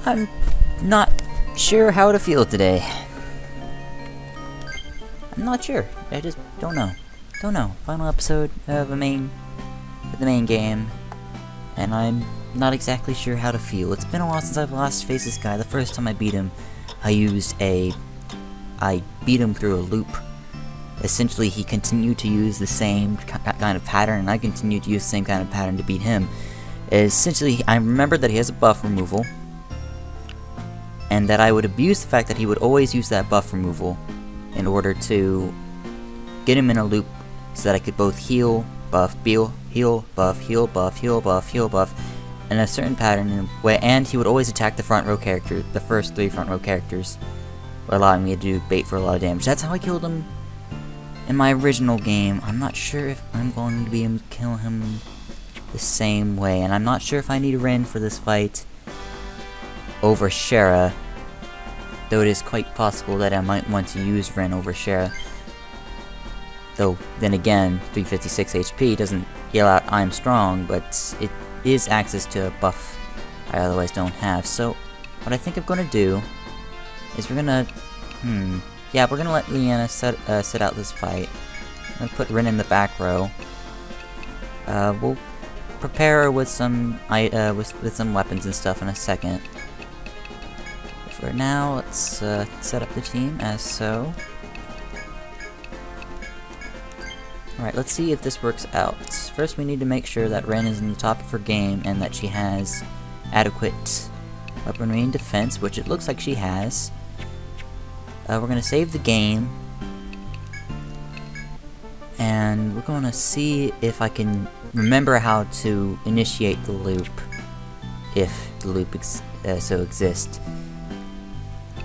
I'm not sure how to feel today. I'm not sure. I just don't know. Don't know. Final episode of the main game, and I'm not exactly sure how to feel. It's been a while since I've last faced this guy. The first time I beat him, I beat him through a loop. Essentially, he continued to use the same kind of pattern, and I continued to use the same kind of pattern to beat him. Essentially, I remember that he has a buff removal, and that I would abuse the fact that he would always use that buff removal in order to get him in a loop so that I could both heal, buff, heal, buff, heal, buff, heal, buff, heal, buff, in a certain pattern, and he would always attack the front row character, the first 3 front row characters, allowing me to do bait for a lot of damage. That's how I killed him in my original game. I'm not sure if I'm going to be able to kill him the same way, and I'm not sure if I need Rin for this fight over Shara, though it is quite possible that I might want to use Rin over Shara. Though, then again, 356 HP doesn't yell out I'm strong, but it is access to a buff I otherwise don't have. So, what I think I'm gonna do is we're gonna, yeah, we're gonna let Leanna sit out this fight. I'm gonna put Rin in the back row. We'll prepare her with some with some weapons and stuff in a second. For now, let's set up the team as so. Alright, let's see if this works out. First, we need to make sure that Ren is in the top of her game and that she has adequate weaponry and defense, which it looks like she has. We're going to save the game, and we're going to see if I can remember how to initiate the loop, if the loop so exists.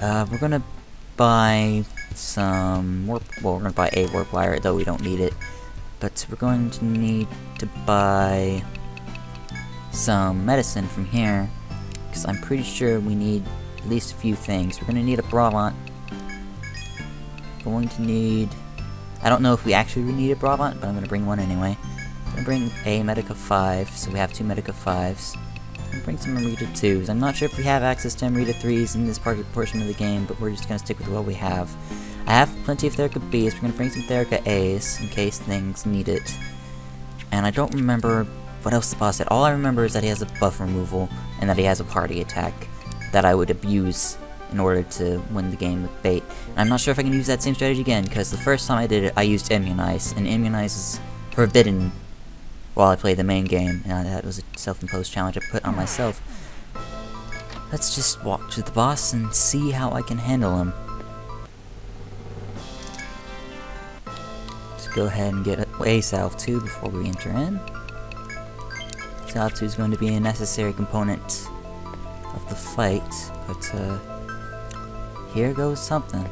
We're going to buy some warp, well, we're going to buy a warp wire, though we don't need it. But we're going to need to buy some medicine from here, because I'm pretty sure we need at least a few things. We're going to need a Bravant. Going to need, I don't know if we actually need a Bravant, but I'm going to bring one anyway. I'm going to bring a Medica 5, so we have 2 Medica 5s. I'm going to bring some Amrita 2s. I'm not sure if we have access to Amrita 3s in this portion of the game, but we're just going to stick with what we have. I have plenty of Therica Bs, we're going to bring some Therica As in case things need it. And I don't remember what else the boss said. All I remember is that he has a buff removal, and that he has a party attack that I would abuse in order to win the game with bait. And I'm not sure if I can use that same strategy again, because the first time I did it, I used Immunize, and Immunize is forbidden while I play the main game. And that was a self-imposed challenge I put on myself. Let's just walk to the boss and see how I can handle him. Go ahead and get a Salve 2 before we enter in. Salve 2 is going to be a necessary component of the fight, but here goes something.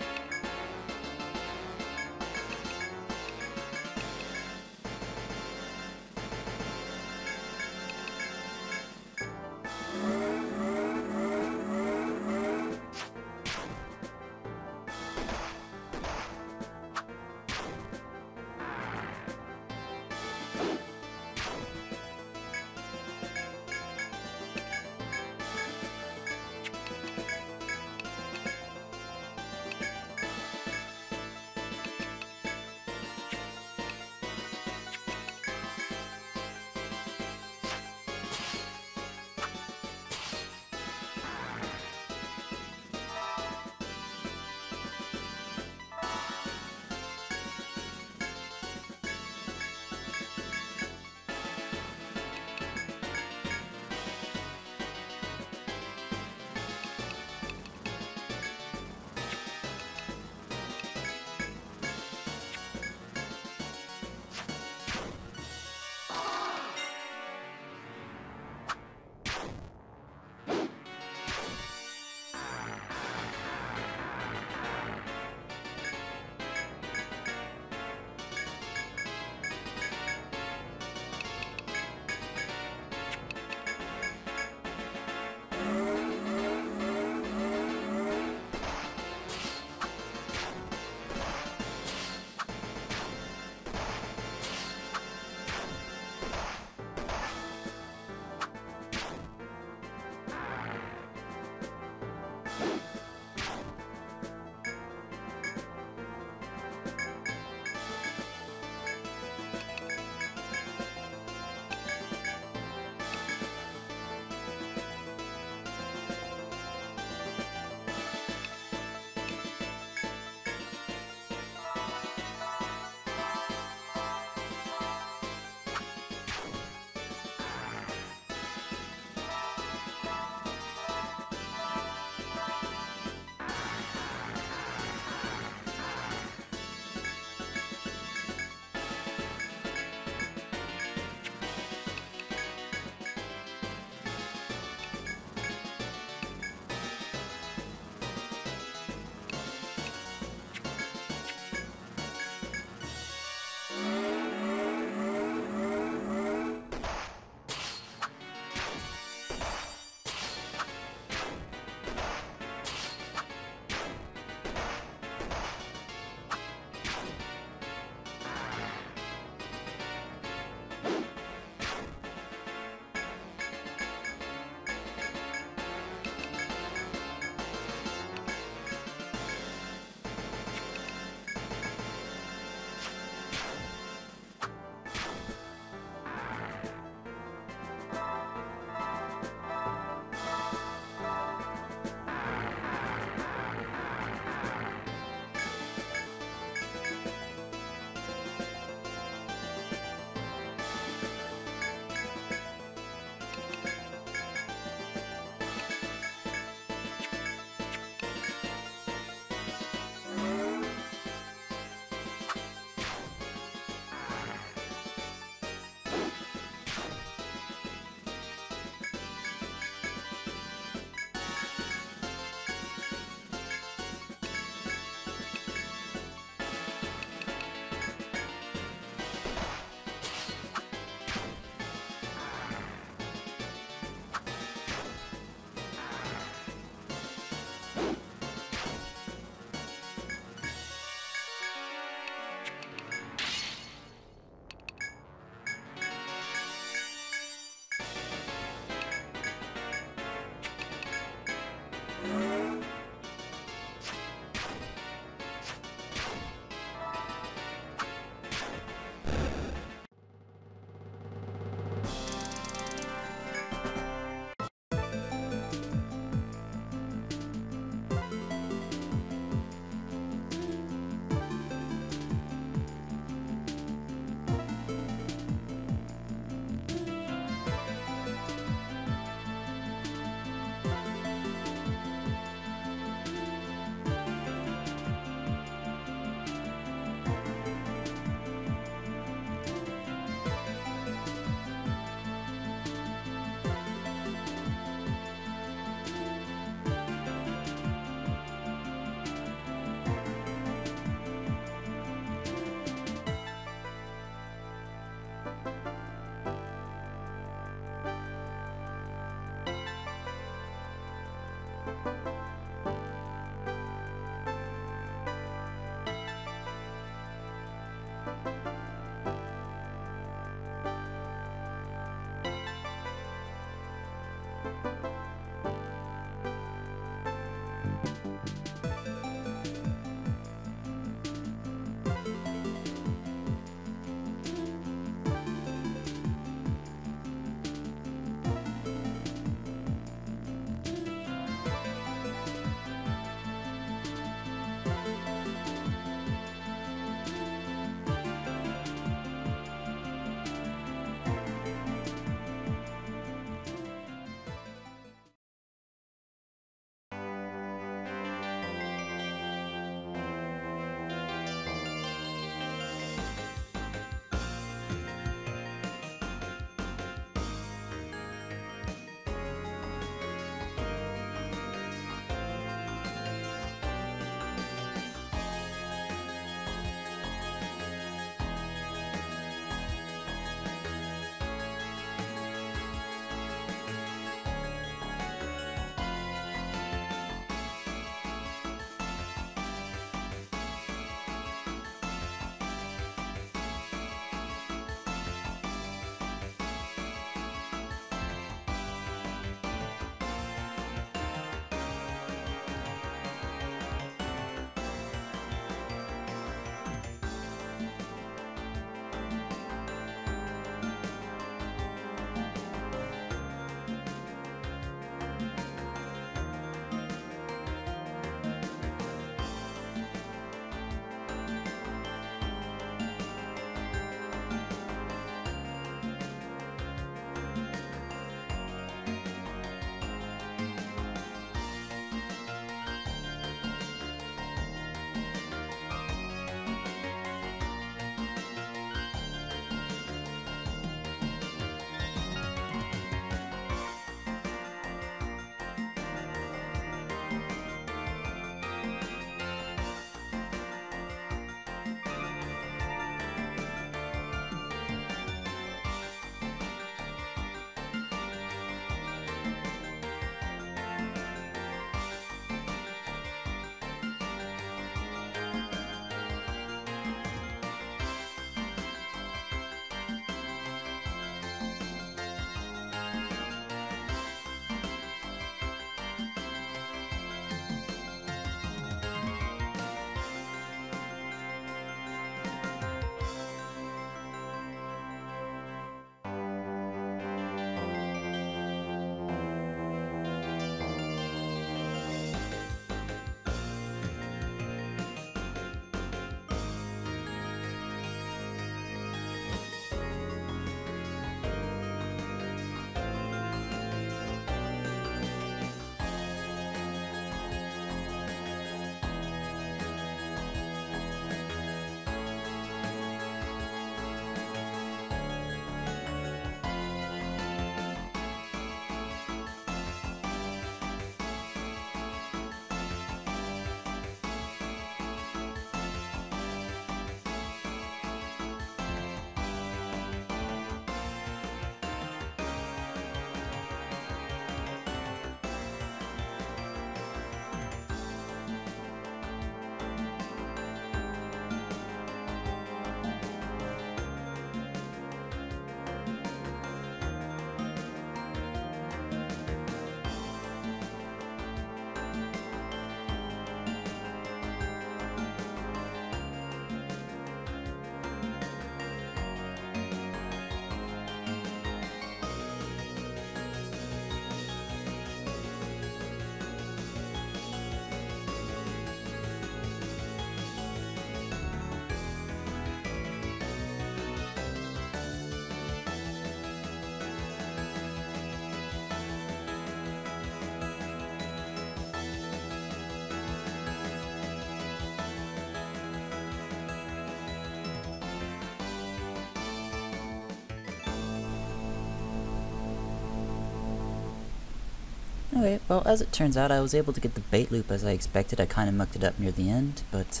Okay, well, as it turns out, I was able to get the bait loop as I expected. I kind of mucked it up near the end, but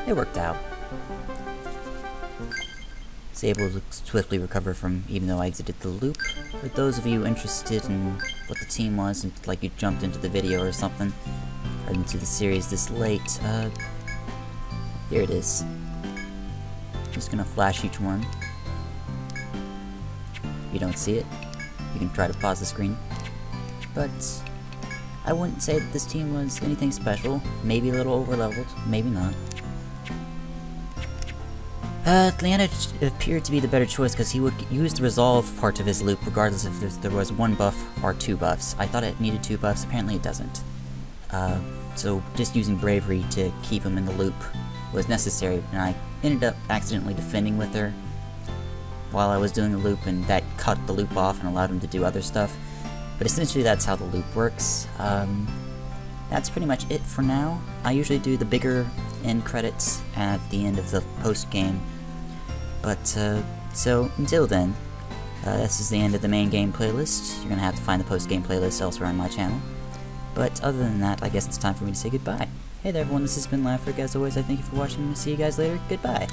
it worked out. Was able to swiftly recover from, even though I exited the loop. For those of you interested in what the team was, and like you jumped into the video or something, or into the series this late, here it is. Just gonna flash each one. If you don't see it, you can try to pause the screen. But I wouldn't say that this team was anything special. Maybe a little overleveled, maybe not. Leanna appeared to be the better choice because he would use the resolve part of his loop regardless if there was one buff or two buffs. I thought it needed two buffs, apparently it doesn't. So just using bravery to keep him in the loop was necessary, and I ended up accidentally defending with her while I was doing the loop, and that cut the loop off and allowed him to do other stuff. But essentially that's how the loop works. That's pretty much it for now. I usually do the bigger end credits at the end of the post-game. But, so until then, this is the end of the main game playlist. You're gonna have to find the post-game playlist elsewhere on my channel. But other than that, I guess it's time for me to say goodbye. Hey there everyone, this has been Lafric. As always, I thank you for watching, and see you guys later. Goodbye!